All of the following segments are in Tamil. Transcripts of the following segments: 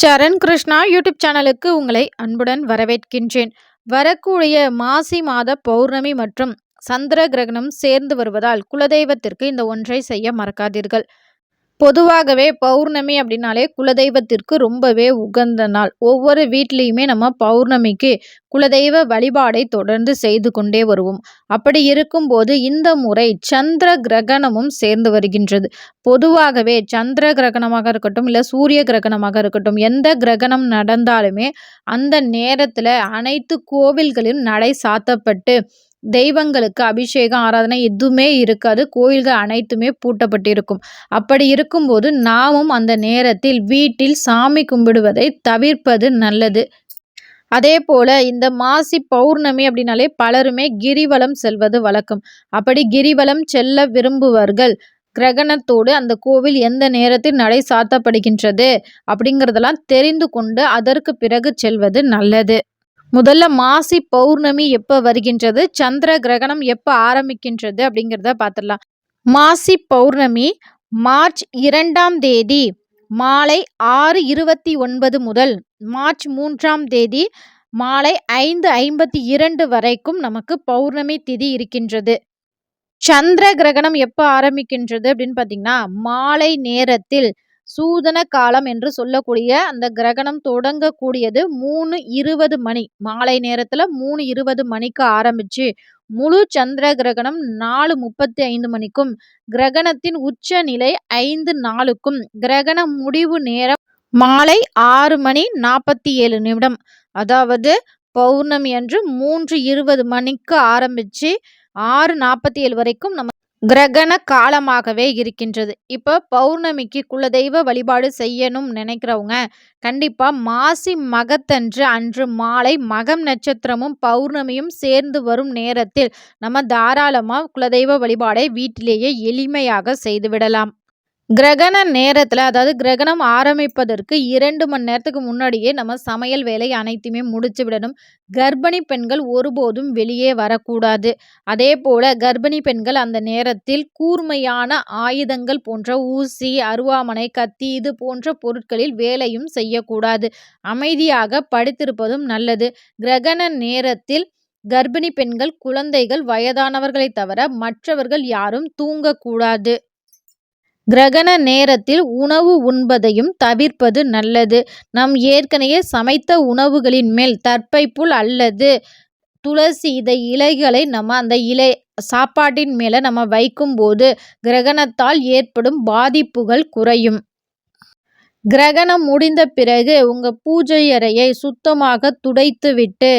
சரண் கிருஷ்ணா யூடியூப் சேனலுக்கு உங்களை அன்புடன் வரவேற்கின்றேன். வரக்கூடிய மாசி மாத பௌர்ணமி மற்றும் சந்திர கிரகணம் சேர்ந்து வருவதால் குலதெய்வத்திற்கு இந்த ஒன்றை செய்ய மறக்காதீர்கள். பொதுவாகவே பௌர்ணமி அப்படின்னாலே குலதெய்வத்திற்கு ரொம்பவே உகந்த நாள். ஒவ்வொரு வீட்லேயுமே நம்ம பௌர்ணமிக்கு குலதெய்வ வழிபாடை தொடர்ந்து செய்து கொண்டே வருவோம். அப்படி இருக்கும்போது இந்த முறை சந்திர கிரகணமும் சேர்ந்து வருகின்றது. பொதுவாகவே சந்திர கிரகணமாக இருக்கட்டும், இல்லை சூரிய கிரகணமாக இருக்கட்டும், எந்த கிரகணம் நடந்தாலுமே அந்த நேரத்தில் அனைத்து கோவில்களிலும் நடை சாத்தப்பட்டு தெய்வங்களுக்கு அபிஷேகம் ஆராதனை எதுவுமே இருக்காது. கோயில்கள் அனைத்துமே பூட்டப்பட்டிருக்கும். அப்படி இருக்கும்போது நாமும் அந்த நேரத்தில் வீட்டில் சாமி கும்பிடுவதை தவிர்ப்பது நல்லது. அதே போல இந்த மாசி பௌர்ணமி அப்படின்னாலே பலருமே கிரிவலம் செல்வது வழக்கம். அப்படி கிரிவலம் செல்ல விரும்புவர்கள் கிரகணத்தோடு அந்த கோவில் எந்த நேரத்தில் நடை சாத்தப்படுகின்றது அப்படிங்கிறதெல்லாம் தெரிந்து கொண்டு அதற்கு பிறகு செல்வது நல்லது. முதல்ல மாசி பௌர்ணமி எப்போ வருகின்றது, சந்திர கிரகணம் எப்போ ஆரம்பிக்கின்றது அப்படிங்கிறத பார்த்துடலாம். மாசி பௌர்ணமி மார்ச் 2ஆம் தேதி மாலை 6:29 முதல் மார்ச் 3ஆம் தேதி மாலை 5:52 வரைக்கும் நமக்கு பௌர்ணமி திதி இருக்கின்றது. சந்திர கிரகணம் எப்போ ஆரம்பிக்கின்றது அப்படின்னு பார்த்தீங்கன்னா, மாலை நேரத்தில் சூதன காலம் என்று சொல்லக்கூடிய அந்த கிரகணம் தொடங்கக்கூடியது 3:20 மணி. மாலை நேரத்தில் 3:20 மணிக்கு ஆரம்பிச்சு முழு சந்திர கிரகணம் 4:35 மணிக்கும், கிரகணத்தின் உச்ச நிலை 5:04க்கும், கிரகண முடிவு நேரம் மாலை 6:47. அதாவது பௌர்ணமி அன்று 3:20 மணிக்கு ஆரம்பிச்சு 6:47 வரைக்கும் நம்ம கிரகண காலமாகவே இருக்கின்றது. இப்போ பௌர்ணமிக்கு குலதெய்வ வழிபாடு செய்யணும் நினைக்கிறவங்க கண்டிப்பா மாசி மகத்தன்று அன்று மாலை மகம் நட்சத்திரமும் பௌர்ணமியும் சேர்ந்து வரும் நேரத்தில் நம்ம தாராளமா குலதெய்வ வழிபாடை வீட்டிலேயே எளிமையாக செய்துவிடலாம். கிரகண நேரத்தில், அதாவது கிரகணம் ஆரம்பிப்பதற்கு 2 மணி நேரத்துக்கு முன்னாடியே நம்ம சமையல் வேலை அனைத்துமே முடிச்சு விடணும். கர்ப்பிணி பெண்கள் ஒருபோதும் வெளியே வரக்கூடாது. அதே போல கர்ப்பிணி பெண்கள் அந்த நேரத்தில் கூர்மையான ஆயுதங்கள் போன்ற ஊசி, அருவாமனை, கத்தி இது போன்ற பொருட்களில் வேலையும் செய்யக்கூடாது. அமைதியாக படுத்திருப்பதும் நல்லது. கிரகண நேரத்தில் கர்ப்பிணி பெண்கள், குழந்தைகள், வயதானவர்களை தவிர மற்றவர்கள் யாரும் தூங்கக்கூடாது. கிரகண நேரத்தில் உணவு உண்பதையும் தவிர்ப்பது நல்லது. நாம் ஏற்கனவே சமைத்த உணவுகளின் மேல் தர்பைப்புல் அல்லது துளசி இலைகளை நம்ம அந்த சாப்பாட்டின் மேலே நம்ம வைக்கும்போது கிரகணத்தால் ஏற்படும் பாதிப்புகள் குறையும். கிரகணம் முடிந்த பிறகு உங்கள் பூஜை அறையை சுத்தமாக துடைத்து விட்டு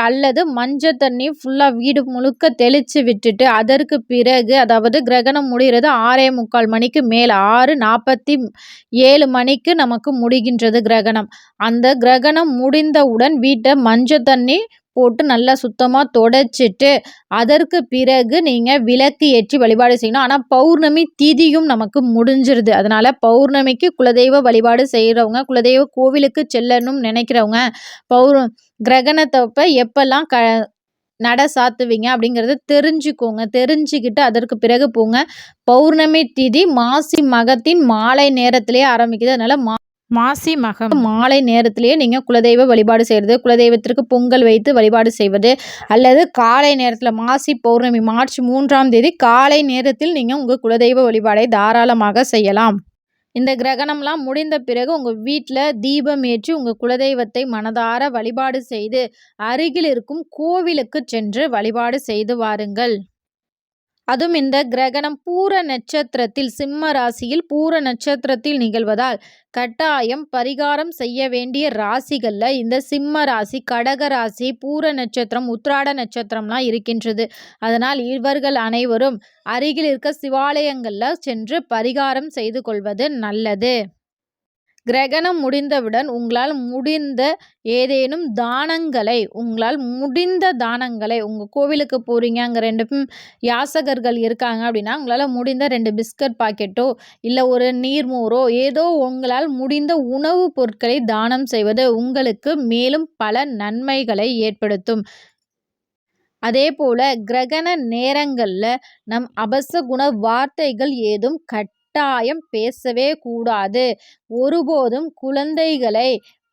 அல்லது மஞ்சள் தண்ணி ஃபுல்லாக வீடு முழுக்க தெளித்து விட்டுட்டு அதற்கு பிறகு, அதாவது கிரகணம் முடிகிறது 6:45 மணிக்கு மேலே, 6:47 மணிக்கு நமக்கு முடிகின்றது கிரகணம். அந்த கிரகணம் முடிந்தவுடன் வீட்டை மஞ்சள் தண்ணி போட்டு நல்லா சுத்தமாக தொடச்சிட்டு அதற்கு பிறகு நீங்கள் விளக்கு ஏற்றி வழிபாடு செய்யணும். ஆனால் பௌர்ணமி திதியும் நமக்கு முடிஞ்சிருது. அதனால் பௌர்ணமிக்கு குலதெய்வ வழிபாடு செய்கிறவங்க, குலதெய்வ கோவிலுக்கு செல்லணும்னு நினைக்கிறவங்க கிரகணத்தப்ப எப்பெல்லாம் நட சாத்துவீங்க அப்படிங்கிறத தெரிஞ்சுக்கோங்க. தெரிஞ்சுக்கிட்டு அதற்கு பிறகு போங்க. பௌர்ணமி திதி மாசி மகத்தின் மாலை நேரத்திலே ஆரம்பிக்குது. அதனால் மாசி மகம் மாலை நேரத்திலேயே நீங்கள் குலதெய்வ வழிபாடு செய்கிறது, குலதெய்வத்திற்கு பொங்கல் வைத்து வழிபாடு செய்வது, அல்லது காலை நேரத்தில் மாசி பௌர்ணமி மார்ச் 3ஆம் தேதி காலை நேரத்தில் நீங்கள் உங்கள் குலதெய்வ வழிபாடை தாராளமாக செய்யலாம். இந்த கிரகணம்லாம் முடிந்த பிறகு உங்கள் வீட்டில் தீபம் ஏற்றி உங்கள் குலதெய்வத்தை மனதார வழிபாடு செய்து அருகில் இருக்கும் கோவிலுக்கு சென்று வழிபாடு செய்து வாருங்கள். அதுவும் இந்த கிரகணம் பூர நட்சத்திரத்தில், சிம்ம ராசியில் பூர நட்சத்திரத்தில் நிகழ்வதால் கட்டாயம் பரிகாரம் செய்ய வேண்டிய ராசிகளில் இந்த சிம்ம ராசி, கடக ராசி, பூர நட்சத்திரம், உத்திராட நட்சத்திரம்லாம் இருக்கின்றது. அதனால் இவர்கள் அனைவரும் அருகில் இருக்க சிவாலயங்களில் சென்று பரிகாரம் செய்து கொள்வது நல்லது. கிரகணம் முடிந்தவுடன் உங்களால் முடிந்த ஏதேனும் தானங்களை உங்கள் கோவிலுக்கு போகிறீங்க, அங்கே 2 யாசகர்கள் இருக்காங்க அப்படின்னா உங்களால் முடிந்த 2 பிஸ்கட் பாக்கெட்டோ இல்லை ஒரு நீர்மோரோ ஏதோ உங்களால் முடிந்த உணவுப் பொருட்களை தானம் செய்வது உங்களுக்கு மேலும் பல நன்மைகளை ஏற்படுத்தும். அதே போல கிரகண நேரங்களில் நம் அபசகுண வார்த்தைகள் ஏதும் கட்டாயம் பேசவே கூடாது. ஒருபோதும் குழந்தைகளை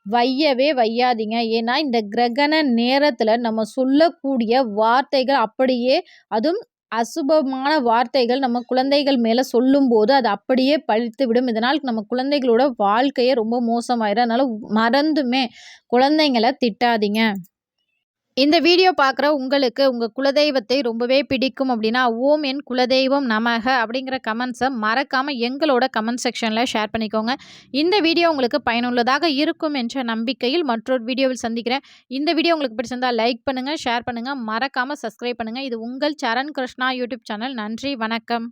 வையவே வையாதீங்க. ஏன்னா, இந்த கிரகண நேரத்தில நம்ம சொல்லக்கூடிய வார்த்தைகள் அப்படியே அதுவும் அசுபமான வார்த்தைகள் நம்ம குழந்தைகள் மேல சொல்லும்போது, அது அப்படியே பலித்துவிடும். இதனால் நம்ம குழந்தைகளோட வாழ்க்கையே ரொம்ப மோசமாயிரும். அதனால மறந்துமே குழந்தைங்கள திட்டாதீங்க. இந்த வீடியோ பார்க்குற உங்களுக்கு உங்க குலதெய்வத்தை ரொம்பவே பிடிக்கும் அப்படின்னா, "ஓம் என் குலதெய்வம் நமக" அப்படிங்கிற கமெண்ட்ஸை மறக்காம எங்களோட கமெண்ட் செக்ஷன்ல ஷேர் பண்ணிக்கோங்க. இந்த வீடியோ உங்களுக்கு பயனுள்ளதாக இருக்கும் என்ற நம்பிக்கையில் மற்றொரு வீடியோவில் சந்திக்கிறேன். இந்த வீடியோ உங்களுக்கு பிடிச்சிருந்தா லைக் பண்ணுங்க, ஷேர் பண்ணுங்க, மறக்காம சப்ஸ்கிரைப் பண்ணுங்க. இது உங்கள் சரண் கிருஷ்ணா யூடியூப் சேனல். நன்றி, வணக்கம்.